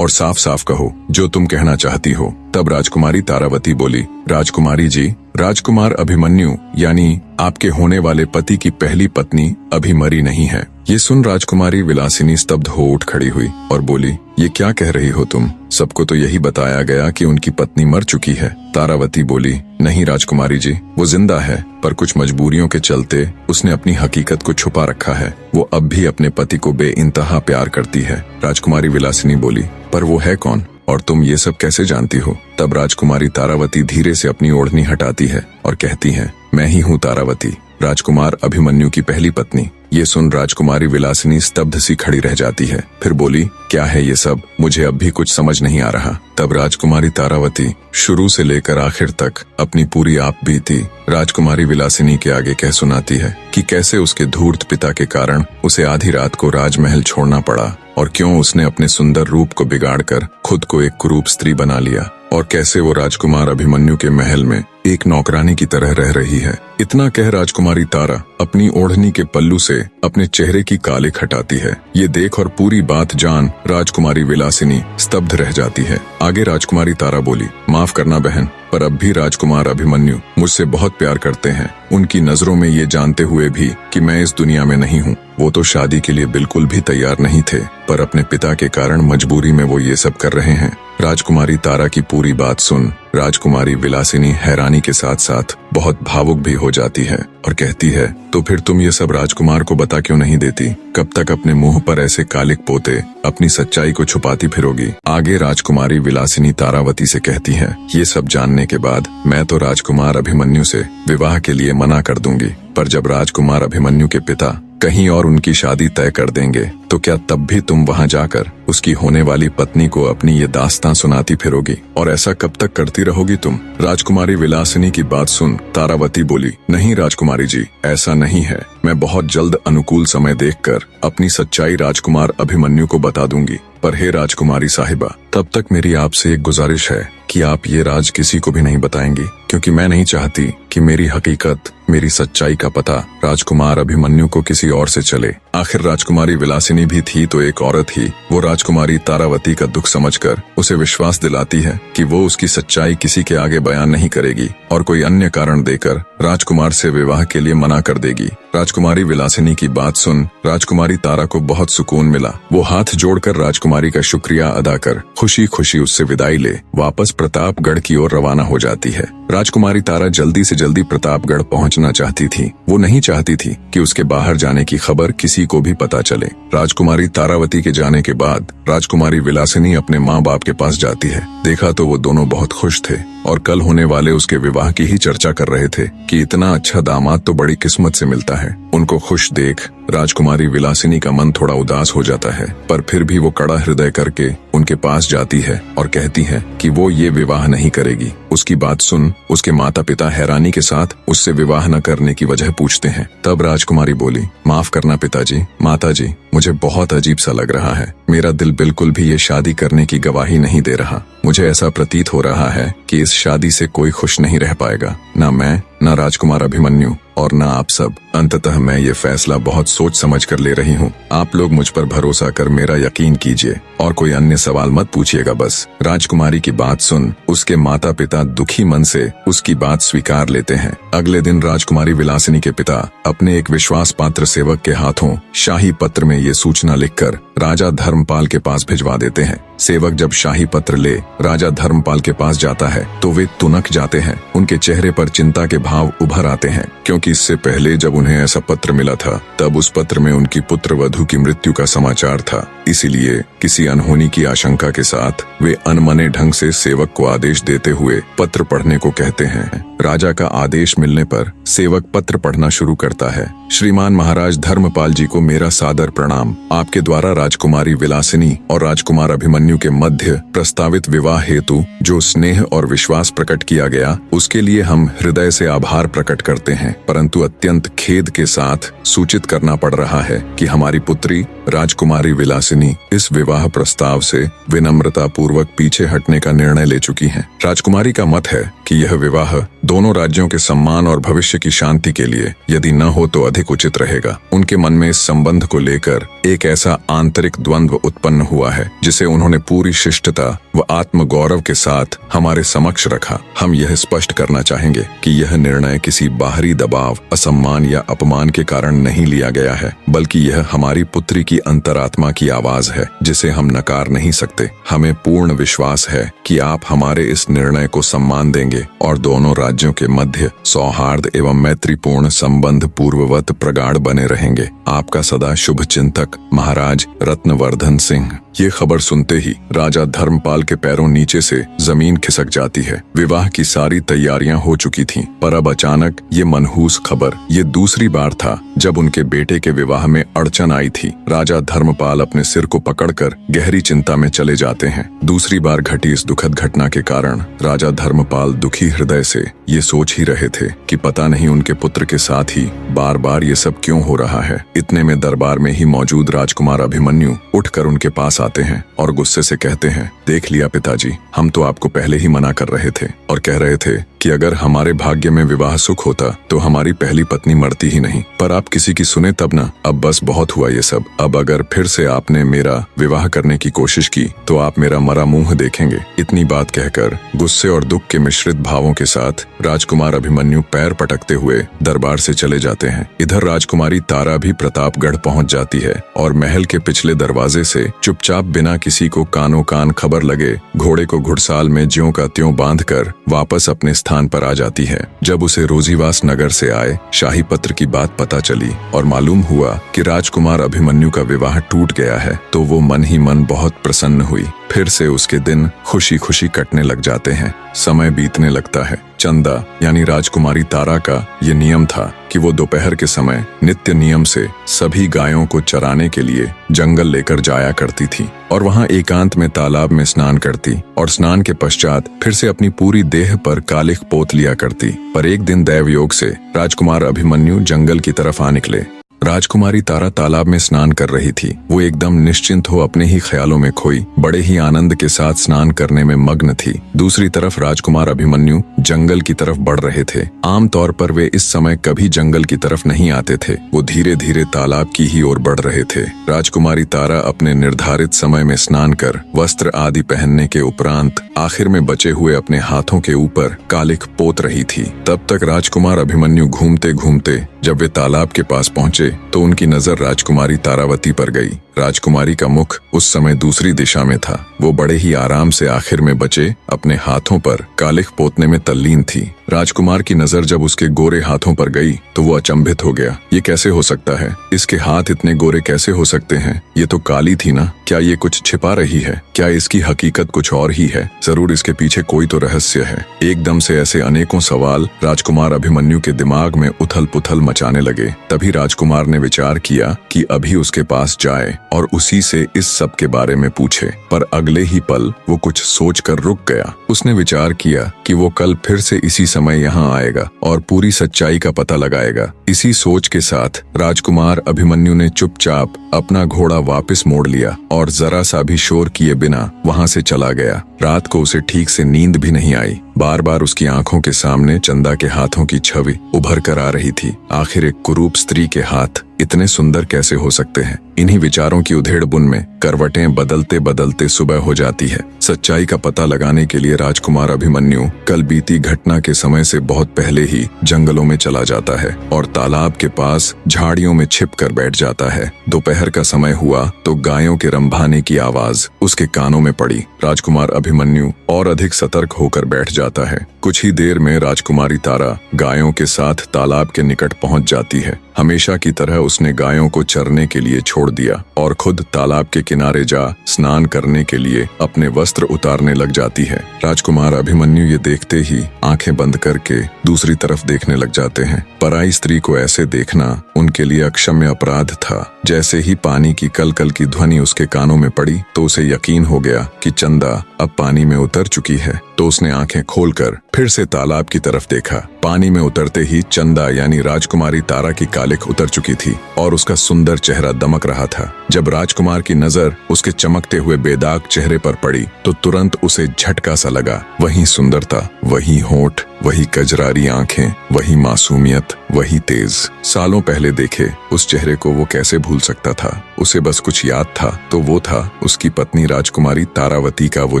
[SPEAKER 1] और साफ साफ कहो जो तुम कहना चाहती हो। तब राजकुमारी तारावती बोली, राजकुमारी जी, राजकुमार अभिमन्यु यानी आपके होने वाले पति की पहली पत्नी अभी मरी नहीं है। ये सुन राजकुमारी विलासिनी स्तब्ध हो उठ खड़ी हुई और बोली, ये क्या कह रही हो तुम? सबको तो यही बताया गया कि उनकी पत्नी मर चुकी है। तारावती बोली, नहीं राजकुमारी जी, वो जिंदा है, पर कुछ मजबूरियों के चलते उसने अपनी हकीकत को छुपा रखा है। वो अब भी अपने पति को बेइंतहा प्यार करती है। राजकुमारी विलासिनी बोली, पर वो है कौन और तुम ये सब कैसे जानती हो? तब राजकुमारी तारावती धीरे से अपनी ओढ़नी हटाती है और कहती है, मैं ही हूँ तारावती, राजकुमार अभिमन्यु की पहली पत्नी। ये सुन राजकुमारी विलासिनी स्तब्ध सी खड़ी रह जाती है, फिर बोली, क्या है ये सब? मुझे अब भी कुछ समझ नहीं आ रहा। तब राजकुमारी तारावती शुरू से लेकर आखिर तक अपनी पूरी आप बीती राजकुमारी विलासिनी के आगे कह सुनाती है कि कैसे उसके धूर्त पिता के कारण उसे आधी रात को राजमहल छोड़ना पड़ा और क्यों उसने अपने सुंदर रूप को बिगाड़कर खुद को एक कुरूप स्त्री बना लिया और कैसे वो राजकुमार अभिमन्यु के महल में एक नौकरानी की तरह रह रही है। इतना कह राजकुमारी तारा अपनी ओढ़नी के पल्लू से अपने चेहरे की कालिक हटाती है। ये देख और पूरी बात जान राजकुमारी विलासिनी स्तब्ध रह जाती है। आगे राजकुमारी तारा बोली, माफ करना बहन, पर अब भी राजकुमार अभिमन्यु मुझसे बहुत प्यार करते हैं। उनकी नजरों में ये जानते हुए भी कि मैं इस दुनिया में नहीं हूँ, वो तो शादी के लिए बिल्कुल भी तैयार नहीं थे, पर अपने पिता के कारण मजबूरी में वो ये सब कर रहे हैं। राजकुमारी तारा की पूरी बात सुन राजकुमारी विलासिनी हैरानी के साथ साथ बहुत भावुक भी हो जाती है और कहती है, तो फिर तुम ये सब राजकुमार को बता क्यों नहीं देती? कब तक अपने मुंह पर ऐसे कालिक पोते अपनी सच्चाई को छुपाती फिरोगी? आगे राजकुमारी विलासिनी तारावती से कहती है, ये सब जानने के बाद मैं तो राजकुमार अभिमन्यु से विवाह के लिए मना कर दूंगी, पर जब राजकुमार अभिमन्यु के पिता कहीं और उनकी शादी तय कर देंगे तो क्या तब भी तुम वहां जाकर उसकी होने वाली पत्नी को अपनी ये दास्तां सुनाती फिरोगी? और ऐसा कब तक करती रहोगी तुम? राजकुमारी विलासिनी की बात सुन तारावती बोली, नहीं राजकुमारी जी, ऐसा नहीं है। मैं बहुत जल्द अनुकूल समय देखकर अपनी सच्चाई राजकुमार अभिमन्यु को बता दूंगी। पर हे राजकुमारी साहिबा, तब तक मेरी आपसे एक गुजारिश है कि आप ये राज किसी को भी नहीं बताएंगी, क्योंकि मैं नहीं चाहती कि मेरी हकीकत, मेरी सच्चाई का पता राजकुमार अभिमन्यु को किसी और से चले। आखिर राजकुमारी विलासिनी भी थी तो एक औरत ही। वो राजकुमारी तारावती का दुख समझकर उसे विश्वास दिलाती है कि वो उसकी सच्चाई किसी के आगे बयान नहीं करेगी और कोई अन्य कारण देकर राजकुमार से विवाह के लिए मना कर देगी। राजकुमारी विलासिनी की बात सुन राजकुमारी तारा को बहुत सुकून मिला। वो हाथ जोड़कर राजकुमारी का शुक्रिया अदा कर खुशी खुशी उससे विदाई ले वापस प्रतापगढ़ की ओर रवाना हो जाती है। राजकुमारी तारा जल्दी से जल्दी प्रतापगढ़ पहुंचना चाहती थी। वो नहीं चाहती थी कि उसके बाहर जाने की खबर किसी को भी पता चले। राजकुमारी तारावती के जाने के बाद राजकुमारी विलासिनी अपने माँ बाप के पास जाती है। देखा तो वो दोनों बहुत खुश थे और कल होने वाले उसके विवाह की ही चर्चा कर रहे थे कि इतना अच्छा दामाद तो बड़ी किस्मत से मिलता है। उनको खुश देख राजकुमारी विलासिनी का मन थोड़ा उदास हो जाता है, पर फिर भी वो कड़ा हृदय करके उनके पास जाती है और कहती है कि वो ये विवाह नहीं करेगी। उसकी बात सुन उसके माता पिता हैरानी के साथ उससे विवाह न करने की वजह पूछते हैं। तब राजकुमारी बोली, माफ करना पिताजी, माताजी, मुझे बहुत अजीब सा लग रहा है। मेरा दिल बिल्कुल भी ये शादी करने की गवाही नहीं दे रहा। मुझे ऐसा प्रतीत हो रहा है कि इस शादी से कोई खुश नहीं रह पाएगा, ना मैं, ना राजकुमार अभिमन्यु और ना आप सब। अंततः मैं ये फैसला बहुत सोच समझ कर ले रही हूँ। आप लोग मुझ पर भरोसा कर मेरा यकीन कीजिए और कोई अन्य सवाल मत पूछिएगा बस। राजकुमारी की बात सुन उसके माता पिता दुखी मन से उसकी बात स्वीकार लेते हैं। अगले दिन राजकुमारी विलासिनी के पिता अपने एक विश्वास पात्र सेवक के हाथों शाही पत्र में ये सूचना लिखकर राजा धर्मपाल के पास भिजवा देते हैं। सेवक जब शाही पत्र ले राजा धर्मपाल के पास जाता है तो वे तुनक जाते हैं। उनके चेहरे पर चिंता के भाव उभर आते हैं, क्योंकि इससे पहले जब उन्हें ऐसा पत्र मिला था तब उस पत्र में उनकी पुत्र वधू की मृत्यु का समाचार था। इसीलिए किसी अनहोनी की आशंका के साथ वे अनमने ढंग से सेवक को आदेश देते हुए पत्र पढ़ने को कहते हैं। राजा का आदेश मिलने पर सेवक पत्र पढ़ना शुरू करता है। श्रीमान महाराज धर्मपाल जी को मेरा सादर प्रणाम। आपके द्वारा राजकुमारी विलासिनी और राजकुमार अभिमन्यु के मध्य प्रस्तावित विवाह हेतु जो स्नेह और विश्वास प्रकट किया गया उसके लिए हम हृदय से आभार प्रकट करते हैं, परंतु अत्यंत खेद के साथ सूचित करना पड़ रहा है कि हमारी पुत्री राजकुमारी विलासिनी इस विवाह प्रस्ताव से विनम्रता पूर्वक पीछे हटने का निर्णय ले चुकी हैं। राजकुमारी का मत है कि यह विवाह दोनों राज्यों के सम्मान और भविष्य की शांति के लिए यदि न हो तो अधिक उचित रहेगा। उनके मन में इस संबंध को लेकर एक ऐसा आंतरिक द्वंद्व उत्पन्न हुआ है जिसे उन्होंने पूरी शिष्टता व आत्मगौरव के साथ हमारे समक्ष रखा। हम यह स्पष्ट करना चाहेंगे कि यह निर्णय किसी बाहरी दबाव, असम्मान या अपमान के कारण नहीं लिया गया है, बल्कि यह हमारी पुत्री की अंतरात्मा की आवाज है जिसे हम नकार नहीं सकते। हमें पूर्ण विश्वास है कि आप हमारे इस निर्णय को सम्मान देंगे और दोनों राज्यों के मध्य सौहार्द एवं मैत्रीपूर्ण संबंध पूर्ववत प्रगाढ़ बने रहेंगे। आपका सदा शुभ चिंतक महाराज रत्नवर्धन सिंह। ये खबर सुनते ही राजा धर्मपाल के पैरों नीचे से जमीन खिसक जाती है। विवाह की सारी तैयारियां हो चुकी थीं, पर अब अचानक ये मनहूस खबर। ये दूसरी बार था जब उनके बेटे के विवाह में अड़चन आई थी। राजा धर्मपाल अपने सिर को पकड़कर गहरी चिंता में चले जाते हैं। दूसरी बार घटी इस दुखद घटना के कारण राजा धर्मपाल दुखी हृदय से ये सोच ही रहे थे कि पता नहीं उनके पुत्र के साथ ही बार बार ये सब क्यों हो रहा है। इतने में दरबार में ही मौजूद राजकुमार अभिमन्यु उठकर उनके पास आते हैं और गुस्से से कहते हैं, देख लिया पिताजी, हम तो आपको पहले ही मना कर रहे थे और कह रहे थे कि अगर हमारे भाग्य में विवाह सुख होता तो हमारी पहली पत्नी मरती ही नहीं, पर आप किसी की सुने तब ना। अब बस बहुत हुआ ये सब। अब अगर फिर से आपने मेरा विवाह करने की कोशिश की तो आप मेरा मरा मुंह देखेंगे। इतनी बात कहकर गुस्से और दुख के मिश्रित भावों के साथ राजकुमार अभिमन्यु पैर पटकते हुए दरबार से चले जाते हैं। इधर राजकुमारी तारा भी प्रतापगढ़ पहुंच जाती है और महल के पिछले दरवाजे से चुपचाप बिना किसी को कानों कान खबर लगे घोड़े को घुड़साल में ज्यों का त्यों बांधकर वापस अपने स्थान पर आ जाती है। जब उसे रोजीवास नगर से आए शाही पत्र की बात पता चली और मालूम हुआ कि राजकुमार अभिमन्यु का विवाह टूट गया है तो वो मन ही मन बहुत प्रसन्न हुई। फिर से उसके दिन खुशी खुशी कटने लग जाते हैं। समय बीतने लगता है। चंदा यानी राजकुमारी तारा का ये नियम था कि वो दोपहर के समय नित्य नियम से सभी गायों को चराने के लिए जंगल लेकर जाया करती थी और वहाँ एकांत में तालाब में स्नान करती और स्नान के पश्चात फिर से अपनी पूरी देह पर कालिख पोत लिया करती। पर एक दिन दैव योग से राजकुमार अभिमन्यु जंगल की तरफ आ निकले। राजकुमारी तारा तालाब में स्नान कर रही थी। वो एकदम निश्चिंत हो अपने ही ख्यालों में खोई बड़े ही आनंद के साथ स्नान करने में मग्न थी। दूसरी तरफ राजकुमार अभिमन्यु जंगल की तरफ बढ़ रहे थे। आमतौर पर वे इस समय कभी जंगल की तरफ नहीं आते थे। वो धीरे धीरे तालाब की ही ओर बढ़ रहे थे। राजकुमारी तारा अपने निर्धारित समय में स्नान कर वस्त्र आदि पहनने के उपरांत आखिर में बचे हुए अपने हाथों के ऊपर कालिख पोत रही थी। तब तक राजकुमार अभिमन्यु घूमते घूमते जब वे तालाब के पास पहुंचे तो उनकी नजर राजकुमारी तारावती पर गई। राजकुमारी का मुख उस समय दूसरी दिशा में था। वो बड़े ही आराम से आखिर में बचे अपने हाथों पर कालिख पोतने में तल्लीन थी। राजकुमार की नजर जब उसके गोरे हाथों पर गई तो वो अचंभित हो गया। ये कैसे हो सकता है? इसके हाथ इतने गोरे कैसे हो सकते हैं? ये तो काली थी ना। क्या ये कुछ छिपा रही है? क्या इसकी हकीकत कुछ और ही है? जरूर इसके पीछे कोई तो रहस्य है। एकदम से ऐसे अनेकों सवाल राजकुमार अभिमन्यु के दिमाग में उथल पुथल मचाने लगे। तभी राजकुमार ने विचार किया कि अभी उसके पास जाए और उसी से इस सब के बारे में पूछे। पर अगले ही पल वो कुछ सोचकर रुक गया। उसने विचार किया कि वो कल फिर से इसी समय यहाँ आएगा और पूरी सच्चाई का पता लगाएगा। इसी सोच के साथ राजकुमार अभिमन्यु ने चुपचाप अपना घोड़ा वापस मोड़ लिया और जरा सा भी शोर किए बिना वहां से चला गया। रात को उसे ठीक से नींद भी नहीं आई। बार बार उसकी आंखों के सामने चंदा के हाथों की छवि उभर कर आ रही थी। आखिर एक कुरूप स्त्री के हाथ इतने सुंदर कैसे हो सकते हैं? इन्हीं विचारों की उधेड़-बुन में करवटें बदलते बदलते सुबह हो जाती है। सच्चाई का पता लगाने के लिए राजकुमार अभिमन्यु कल बीती घटना के समय से बहुत पहले ही जंगलों में चला जाता है और तालाब के पास झाड़ियों में छिप कर बैठ जाता है। दोपहर का समय हुआ तो गायों के रंभाने की आवाज उसके कानों में पड़ी। राजकुमार अभिमन्यु और अधिक सतर्क होकर बैठ जाता है। कुछ ही देर में राजकुमारी तारा गायों के साथ तालाब के निकट पहुंच जाती है। हमेशा की तरह उसने गायों को चरने के लिए छोड़ दिया और खुद तालाब के किनारे जा स्नान करने के लिए अपने वस्त्र उतारने लग जाती है। राजकुमार अभिमन्यु ये देखते ही आंखें बंद करके दूसरी तरफ देखने लग जाते हैं। पराई स्त्री को ऐसे देखना उनके लिए अक्षम्य अपराध था। जैसे ही पानी की कलकल की ध्वनि उसके कानों में पड़ी तो उसे यकीन हो गया कि चंदा अब पानी में उतर चुकी है। तो उसने आंखें खोलकर फिर से तालाब की तरफ देखा। पानी में उतरते ही चंदा यानी राजकुमारी तारा की कालिख उतर चुकी थी और उसका सुंदर चेहरा दमक रहा था। जब राजकुमार की नजर उसके चमकते हुए बेदाग चेहरे पर पड़ी तो तुरंत उसे झटका सा लगा। वही सुंदरता, वही होंठ, वही कजरारी आंखें, वही मासूमियत, वही तेज। सालों पहले देखे उस चेहरे को वो कैसे भूल सकता था? उसे बस कुछ याद था तो वो था उसकी पत्नी राजकुमारी तारावती का वो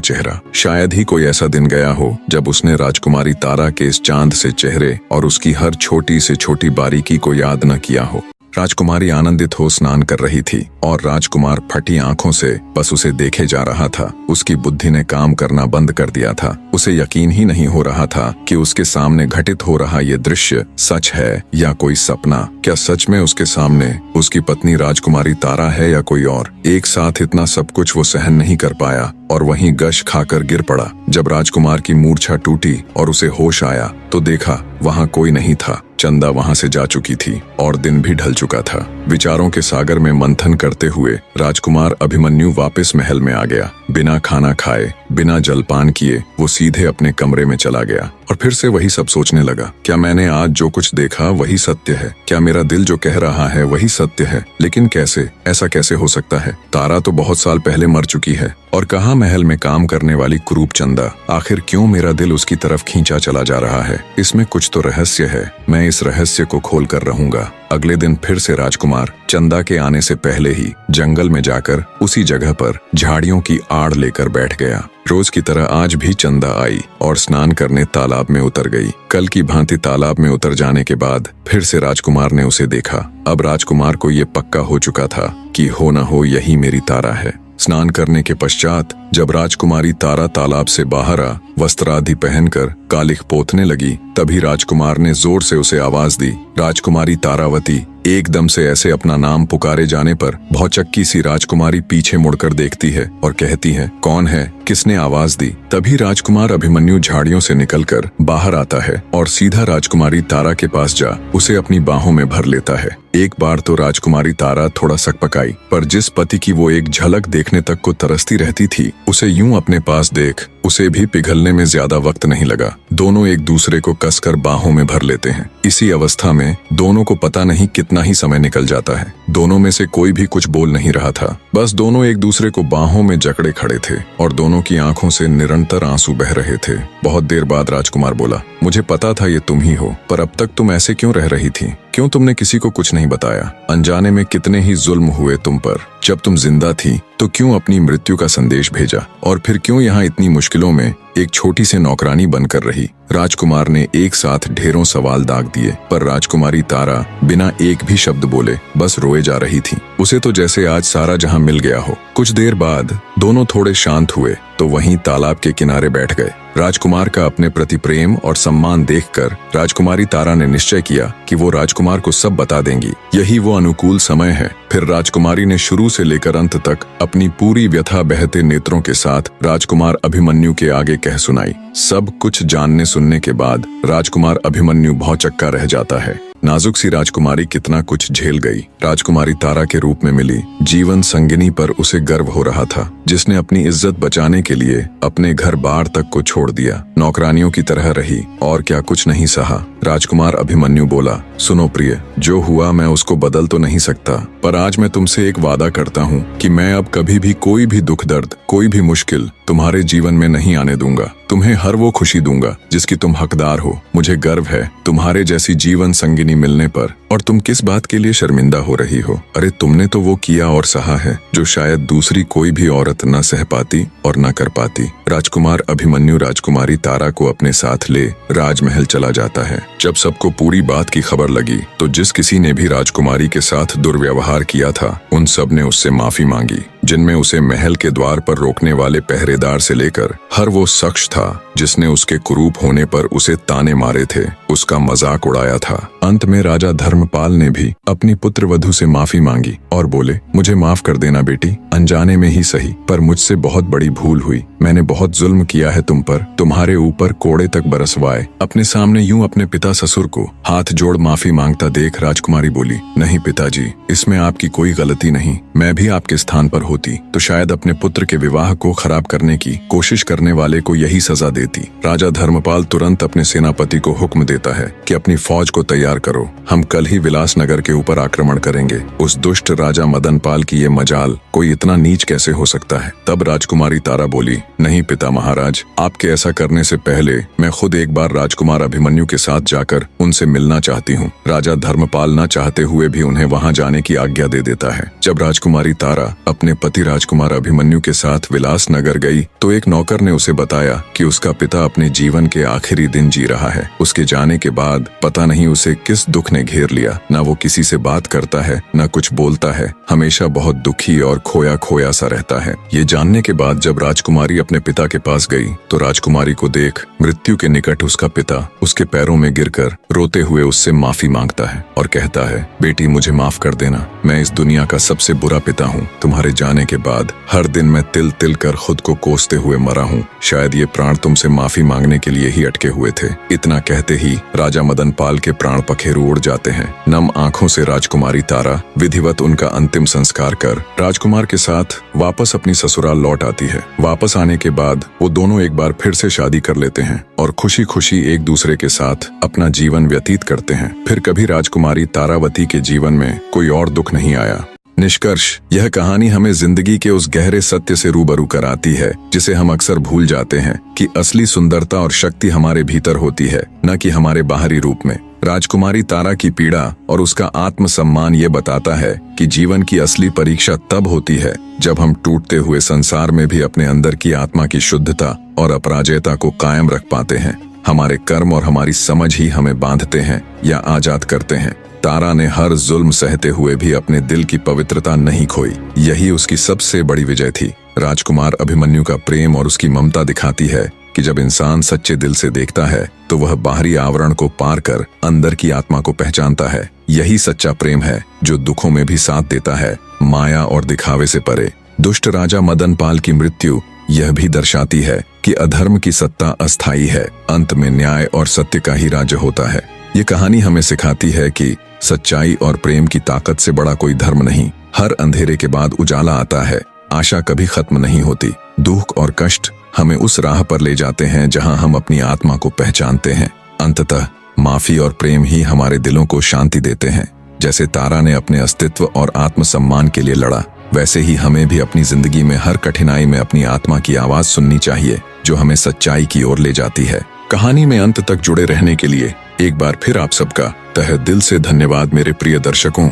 [SPEAKER 1] चेहरा। शायद ही कोई ऐसा दिन गया हो जब उसने राजकुमारी तारा के इस चांद से चेहरे और उसकी हर छोटी से छोटी बारीकी को याद न किया हो। राजकुमारी आनंदित हो स्नान कर रही थी और राजकुमार फटी आंखों से बस उसे देखे जा रहा था। उसकी बुद्धि ने काम करना बंद कर दिया था। उसे यकीन ही नहीं हो रहा था कि उसके सामने घटित हो रहा ये दृश्य सच है या कोई सपना। क्या सच में उसके सामने उसकी पत्नी राजकुमारी तारा है या कोई और? एक साथ इतना सब कुछ वो सहन नहीं कर पाया और वहीं गश खाकर गिर पड़ा। जब राजकुमार की मूर्छा टूटी और उसे होश आया तो देखा वहां कोई नहीं था। चंदा वहां से जा चुकी थी और दिन भी ढल चुका था। विचारों के सागर में मंथन करते हुए राजकुमार अभिमन्यु वापस महल में आ गया। बिना खाना खाए, बिना जलपान किए वो सीधे अपने कमरे में चला गया और फिर से वही सब सोचने लगा। क्या मैंने आज जो कुछ देखा वही सत्य है? क्या मेरा दिल जो कह रहा है वही सत्य है? लेकिन कैसे? ऐसा कैसे हो सकता है? तारा तो बहुत साल पहले मर चुकी है और कहाँ महल में काम करने वाली कुरूप चंदा? आखिर क्यों मेरा दिल उसकी तरफ खींचा चला जा रहा है? इसमें कुछ तो रहस्य है। मैं इस रहस्य को खोल कर रहूंगा। अगले दिन फिर से राजकुमार चंदा के आने से पहले ही जंगल में जाकर उसी जगह पर झाड़ियों की आड़ लेकर बैठ गया। रोज की तरह आज भी चंदा आई और स्नान करने तालाब में उतर गई। कल की भांति तालाब में उतर जाने के बाद फिर से राजकुमार ने उसे देखा। अब राजकुमार को ये पक्का हो चुका था कि हो न हो यही मेरी तारा है। स्नान करने के पश्चात जब राजकुमारी तारा तालाब से बाहर आ वस्त्रादि पहनकर कालिख पोतने लगी तभी राजकुमार ने जोर से उसे आवाज दी। राजकुमारी तारावती। एकदम से ऐसे अपना नाम पुकारे जाने पर भौचक्की सी राजकुमारी पीछे मुड़कर देखती है और कहती है, कौन है? किसने आवाज दी? तभी राजकुमार अभिमन्यु झाड़ियों से निकलकर बाहर आता है और सीधा राजकुमारी तारा के पास जा उसे अपनी बाहों में भर लेता है। एक बार तो राजकुमारी तारा थोड़ा सकपकाई, पर जिस पति की वो एक झलक देखने तक को तरसती रहती थी उसे यूं अपने पास देख उसे भी पिघलने में ज्यादा वक्त नहीं लगा। दोनों एक दूसरे को कसकर बाहों में भर लेते हैं। इसी अवस्था में दोनों को पता नहीं कितना ही समय निकल जाता है। दोनों में से कोई भी कुछ बोल नहीं रहा था। बस दोनों एक दूसरे को बाहों में जकड़े खड़े थे और दोनों की आंखों से निरंतर आंसू बह रहे थे। बहुत देर बाद राजकुमार बोला, मुझे पता था ये तुम ही हो, पर अब तक तुम ऐसे क्यों रह रही थी? क्यों तुमने किसी को कुछ नहीं बताया? अनजाने में कितने ही जुल्म हुए तुम पर। जब तुम जिंदा थी तो क्यों अपनी मृत्यु का संदेश भेजा और फिर क्यों यहाँ इतनी मुश्किलों में एक छोटी सी नौकरानी बनकर रही? राजकुमार ने एक साथ ढेरों सवाल दाग दिए, पर राजकुमारी तारा बिना एक भी शब्द बोले बस रोए जा रही थी। उसे तो जैसे आज सारा जहां मिल गया हो। कुछ देर बाद दोनों थोड़े शांत हुए तो वहीं तालाब के किनारे बैठ गए। राजकुमार का अपने प्रति प्रेम और सम्मान देखकर राजकुमारी तारा ने निश्चय किया कि वो राजकुमार को सब बता देंगी। यही वो अनुकूल समय है। फिर राजकुमारी ने शुरू से लेकर अंत तक अपनी पूरी व्यथा बहते नेत्रों के साथ राजकुमार अभिमन्यु के आगे कह सुनाई। सब कुछ जानने सुनने के बाद राजकुमार अभिमन्यु भौचक्का रह जाता है। नाजुक सी राजकुमारी कितना कुछ झेल गई। राजकुमारी तारा के रूप में मिली जीवन संगिनी पर उसे गर्व हो रहा था, जिसने अपनी इज्जत बचाने के लिए अपने घर बार तक को छोड़ दिया, नौकरानियों की तरह रही और क्या कुछ नहीं सहा। राजकुमार अभिमन्यु बोला, सुनो प्रिय, जो हुआ मैं उसको बदल तो नहीं सकता, पर आज मैं तुमसे एक वादा करता हूँ कि मैं अब कभी भी कोई भी दुख दर्द, कोई भी मुश्किल तुम्हारे जीवन में नहीं आने दूंगा। तुम्हें हर वो खुशी दूंगा जिसकी तुम हकदार हो। मुझे गर्व है तुम्हारे जैसी जीवन संगिनी मिलने पर। और तुम किस बात के लिए शर्मिंदा हो रही हो? अरे तुमने तो वो किया और सहा है जो शायद दूसरी कोई भी औरत न सह पाती और न कर पाती। राजकुमार अभिमन्यु राजकुमारी तारा को अपने साथ ले राजमहल चला जाता है। जब सबको पूरी बात की खबर लगी तो जिस किसी ने भी राजकुमारी के साथ दुर्व्यवहार किया था उन सब ने उससे माफी मांगी, जिनमें उसे महल के द्वार पर रोकने वाले पहरेदार से लेकर हर वो शख्स था जिसने उसके कुरूप होने पर उसे ताने मारे थे, उसका मजाक उड़ाया था। अंत में राजा धर्मपाल ने भी अपनी पुत्र वधू से माफी मांगी और बोले, मुझे माफ कर देना बेटी, अनजाने में ही सही, पर मुझसे बहुत बड़ी भूल हुई। मैंने बहुत जुल्म किया है तुम पर, तुम्हारे ऊपर कोड़े तक बरसवाए। अपने सामने यूं अपने पिता ससुर को हाथ जोड़ माफी मांगता देख राजकुमारी बोली, नहीं पिताजी, इसमें आपकी कोई गलती नहीं। मैं भी आपके स्थान पर होती तो शायद अपने पुत्र के विवाह को खराब करने की कोशिश करने वाले को यही सजा देती। राजा धर्मपाल तुरंत अपने सेनापति को हुक्म देता है कि अपनी फौज को तैयार करो, हम कल ही विलासनगर के ऊपर आक्रमण करेंगे। उस दुष्ट राजा मदनपाल की ये मजाल, कोई इतना नीच कैसे हो सकता है? तब राजकुमारी तारा बोली, नहीं पिता महाराज, आपके ऐसा करने से पहले मैं खुद एक बार राजकुमार अभिमन्यु के साथ जाकर उनसे मिलना चाहती हूँ। राजा धर्मपाल न चाहते हुए भी उन्हें वहाँ जाने की आज्ञा दे देता है। जब राजकुमारी तारा अपने पति राजकुमार अभिमन्यु के साथ विलासनगर गई तो एक नौकर ने उसे बताया कि उसका पिता अपने जीवन के आखिरी दिन जी रहा है। उसके जाने के बाद पता नहीं उसे किस दुख ने घेर लिया, न वो किसी से बात करता है न कुछ बोलता है, हमेशा बहुत दुखी और खोया खोया सा रहता है। ये जानने के बाद जब राजकुमारी अपने पिता के पास गई तो राजकुमारी को देख मृत्यु के निकट उसका पिता उसके पैरों में गिरकर रोते हुए उससे माफी मांगता है और कहता है, बेटी मुझे माफ कर देना, मैं इस दुनिया का सबसे बुरा पिता हूँ। तुम्हारे जाने के बाद हर दिन मैं तिल तिल कर खुद को कोसते हुए मरा हूँ। शायद ये प्राण तुमसे माफी मांगने के लिए ही अटके हुए थे। इतना कहते ही राजा मदनपाल के प्राण पखेरु उड़ जाते हैं। नम आंखों से राजकुमारी तारा विधिवत उनका अंतिम संस्कार कर राजकुमार के साथ वापस अपनी ससुराल लौट आती है। वापस आने के बाद वो दोनों एक बार फिर से शादी कर लेते हैं और खुशी खुशी एक दूसरे के साथ अपना जीवन व्यतीत करते हैं। फिर कभी राजकुमारी तारावती के जीवन में कोई और दुख नहीं आया। निष्कर्ष, यह कहानी हमें जिंदगी के उस गहरे सत्य से रूबरू कराती है जिसे हम अक्सर भूल जाते हैं कि असली सुंदरता और शक्ति हमारे भीतर होती है, न कि हमारे बाहरी रूप में। राजकुमारी तारा की पीड़ा और उसका आत्मसम्मान ये बताता है कि जीवन की असली परीक्षा तब होती है जब हम टूटते हुए संसार में भी अपने अंदर की आत्मा की शुद्धता और अपराजेयता को कायम रख पाते हैं। हमारे कर्म और हमारी समझ ही हमें बांधते हैं या आजाद करते हैं। तारा ने हर जुल्म सहते हुए भी अपने दिल की पवित्रता नहीं खोई। यही उसकी सबसे बड़ी विजय थी। राजकुमार अभिमन्यु का प्रेम और उसकी ममता दिखाती है कि जब इंसान सच्चे दिल से देखता है तो वह बाहरी आवरण को पार कर अंदर की आत्मा को पहचानता है। यही सच्चा प्रेम है जो दुखों में भी साथ देता है, माया और दिखावे से परे। दुष्ट राजा मदनपाल की मृत्यु यह भी दर्शाती है कि अधर्म की सत्ता अस्थायी है, अंत में न्याय और सत्य का ही राज्य होता है। ये कहानी हमें सिखाती है कि सच्चाई और प्रेम की ताकत से बड़ा कोई धर्म नहीं। हर अंधेरे के बाद उजाला आता है, आशा कभी खत्म नहीं होती। दुख और कष्ट हमें उस राह पर ले जाते हैं जहां हम अपनी आत्मा को पहचानते हैं। अंततः माफी और प्रेम ही हमारे दिलों को शांति देते हैं। जैसे तारा ने अपने अस्तित्व और आत्मसम्मान के लिए लड़ा, वैसे ही हमें भी अपनी जिंदगी में हर कठिनाई में अपनी आत्मा की आवाज सुननी चाहिए जो हमें सच्चाई की ओर ले जाती है। कहानी में अंत तक जुड़े रहने के लिए एक बार फिर आप सबका तहे दिल से धन्यवाद मेरे प्रिय दर्शकों।